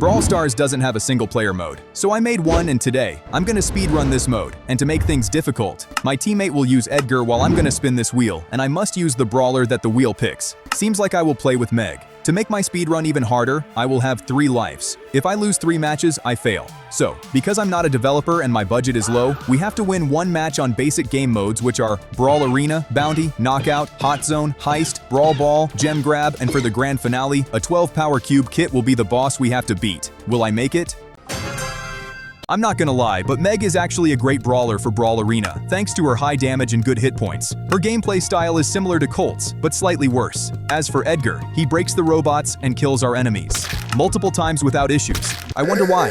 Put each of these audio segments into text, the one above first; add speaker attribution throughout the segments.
Speaker 1: Brawl Stars doesn't have a single-player mode, so I made one, and today, I'm gonna speedrun this mode. And to make things difficult, my teammate will use Edgar while I'm gonna spin this wheel, and I must use the brawler that the wheel picks. Seems like I will play with Meg. To make my speedrun even harder, I will have 3 lives. If I lose 3 matches, I fail. So, because I'm not a developer and my budget is low, we have to win 1 match on basic game modes, which are Brawl Arena, Bounty, Knockout, Hot Zone, Heist, Brawl Ball, Gem Grab, and for the grand finale, a 12-power cube kit will be the boss we have to beat. Will I make it? I'm not gonna lie, but Meg is actually a great brawler for Brawl Arena, thanks to her high damage and good hit points. Her gameplay style is similar to Colt's, but slightly worse. As for Edgar, he breaks the robots and kills our enemies multiple times without issues. I wonder why.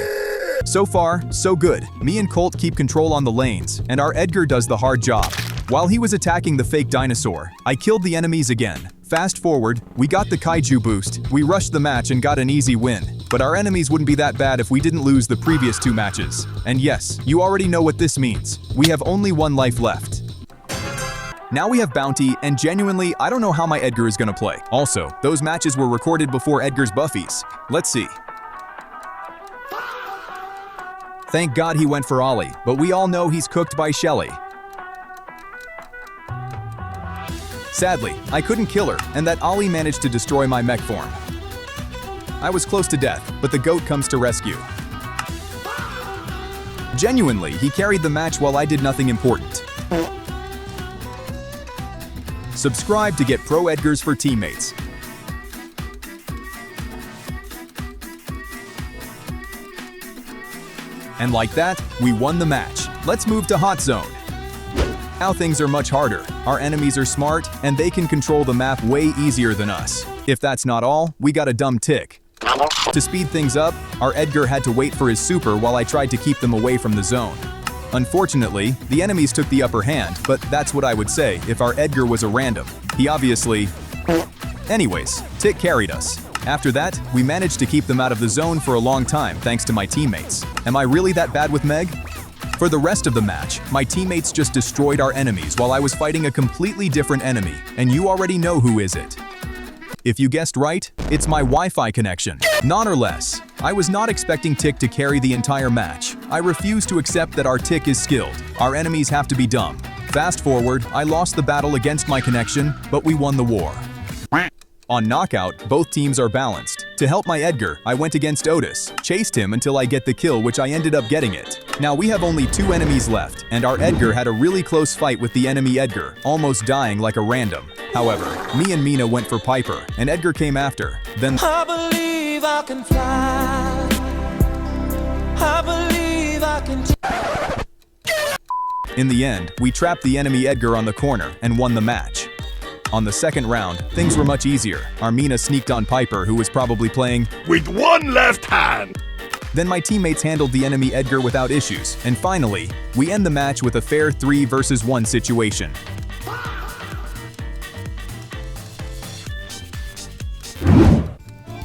Speaker 1: So far, so good. Me and Colt keep control on the lanes, and our Edgar does the hard job. While he was attacking the fake dinosaur, I killed the enemies again. Fast forward, we got the kaiju boost, we rushed the match and got an easy win. But our enemies wouldn't be that bad if we didn't lose the previous 2 matches. And yes, you already know what this means. We have only 1 life left. Now we have Bounty, and genuinely, I don't know how my Edgar is gonna play. Also, those matches were recorded before Edgar's buffies. Let's see. Thank God he went for Ollie, but we all know he's cooked by Shelly. Sadly, I couldn't kill her, and that Ollie managed to destroy my mech form. I was close to death, but the GOAT comes to rescue. Genuinely, he carried the match while I did nothing important. Subscribe to get Pro Edgars for teammates. And like that, we won the match. Let's move to Hot Zone. Now things are much harder. Our enemies are smart, and they can control the map way easier than us. If that's not all, we got a dumb tick. To speed things up, our Edgar had to wait for his super while I tried to keep them away from the zone. Unfortunately, the enemies took the upper hand, but that's what I would say if our Edgar was a random. He obviously... Anyways, Tick carried us. After that, we managed to keep them out of the zone for a long time thanks to my teammates. Am I really that bad with Meg? For the rest of the match, my teammates just destroyed our enemies while I was fighting a completely different enemy, and you already know who is it. If you guessed right, it's my Wi-Fi connection. Not or less. I was not expecting Tick to carry the entire match. I refuse to accept that our Tick is skilled. Our enemies have to be dumb. Fast forward, I lost the battle against my connection, but we won the war. On Knockout, both teams are balanced. To help my Edgar, I went against Otis, chased him until I get the kill, which I ended up getting it. Now we have only 2 enemies left, and our Edgar had a really close fight with the enemy Edgar, almost dying like a random. However, me and Mina went for Piper, and Edgar came after. Then
Speaker 2: I believe I can fly. I believe I can.
Speaker 1: In the end, we trapped the enemy Edgar on the corner and won the match. On the second round, things were much easier. Our Mina sneaked on Piper, who was probably playing
Speaker 3: with 1 left hand.
Speaker 1: Then my teammates handled the enemy Edgar without issues, and finally, we end the match with a fair 3 versus 1 situation.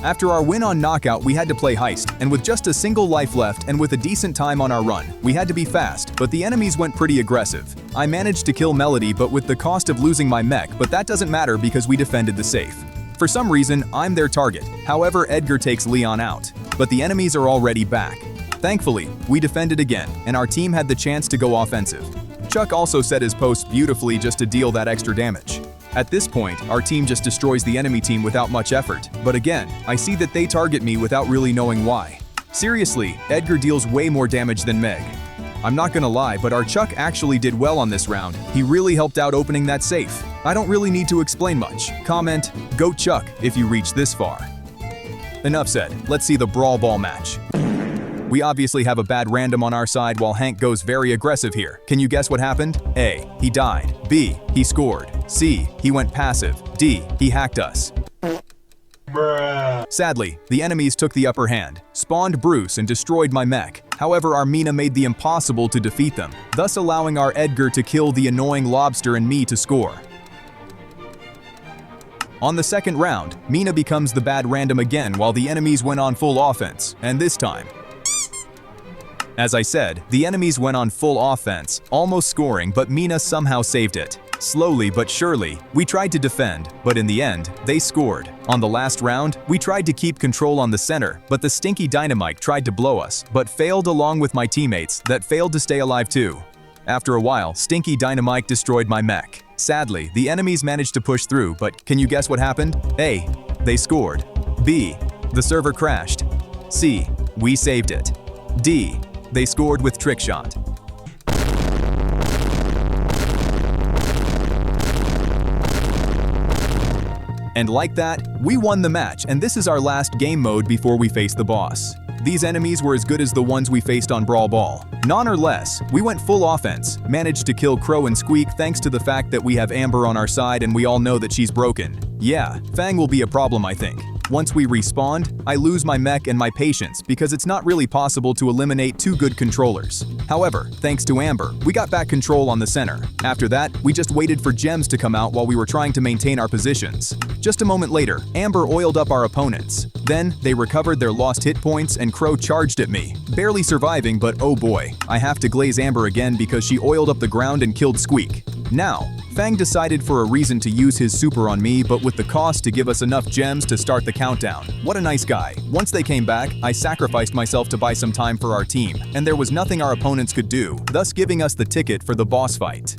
Speaker 1: After our win on Knockout, we had to play Heist, and with just a single life left and with a decent time on our run, we had to be fast, but the enemies went pretty aggressive. I managed to kill Melody, but with the cost of losing my mech, but that doesn't matter because we defended the safe. For some reason, I'm their target. However, Edgar takes Leon out, but the enemies are already back. Thankfully, we defended again, and our team had the chance to go offensive. Chuck also set his post beautifully just to deal that extra damage. At this point, our team just destroys the enemy team without much effort, but again, I see that they target me without really knowing why. Seriously, Edgar deals way more damage than Meg. I'm not gonna lie, but our Chuck actually did well on this round. He really helped out opening that safe. I don't really need to explain much. Comment, "Go Chuck," if you reach this far. Enough said, let's see the Brawl Ball match. We obviously have a bad random on our side while Hank goes very aggressive here. Can you guess what happened? A. He died. B. He scored. C. He went passive. D. He hacked us.
Speaker 3: Bruh.
Speaker 1: Sadly, the enemies took the upper hand, spawned Bruce and destroyed my mech. However, our Mina made the impossible to defeat them, thus allowing our Edgar to kill the annoying lobster and me to score. On the second round, Mina becomes the bad random again while the enemies went on full offense, and this time, as I said, the enemies went on full offense, almost scoring, but Mina somehow saved it. Slowly but surely, we tried to defend, but in the end, they scored. On the last round, we tried to keep control on the center, but the stinky dynamite tried to blow us, but failed along with my teammates that failed to stay alive too. After a while, stinky dynamite destroyed my mech. Sadly, the enemies managed to push through, but can you guess what happened? A. They scored. B. The server crashed. C. We saved it. D. They scored with trickshot. And like that, we won the match, and this is our last game mode before we face the boss. These enemies were as good as the ones we faced on Brawl Ball. None or less, we went full offense, managed to kill Crow and Squeak thanks to the fact that we have Amber on our side and we all know that she's broken. Yeah, Fang will be a problem, I think. Once we respawned, I lose my mech and my patience because it's not really possible to eliminate two good controllers. However, thanks to Amber, we got back control on the center. After that, we just waited for gems to come out while we were trying to maintain our positions. Just a moment later, Amber oiled up our opponents. Then, they recovered their lost hit points and Crow charged at me. Barely surviving, but oh boy, I have to glaze Amber again because she oiled up the ground and killed Squeak. Now, Fang decided for a reason to use his super on me, but with the cost to give us enough gems to start the countdown. What a nice guy. Once they came back, I sacrificed myself to buy some time for our team, and there was nothing our opponents could do, thus giving us the ticket for the boss fight.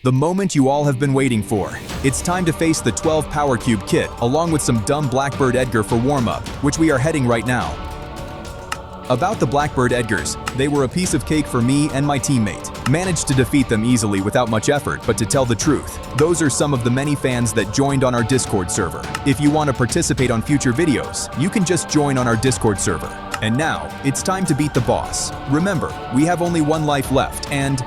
Speaker 1: The moment you all have been waiting for. It's time to face the 12 Power Cube kit, along with some dumb Blackbird Edgar for warm-up, which we are heading right now. About the Blackbird Edgars, they were a piece of cake for me and my teammate. Managed to defeat them easily without much effort, but to tell the truth, those are some of the many fans that joined on our Discord server. If you want to participate on future videos, you can just join on our Discord server. And now, it's time to beat the boss. Remember, we have only one life left, and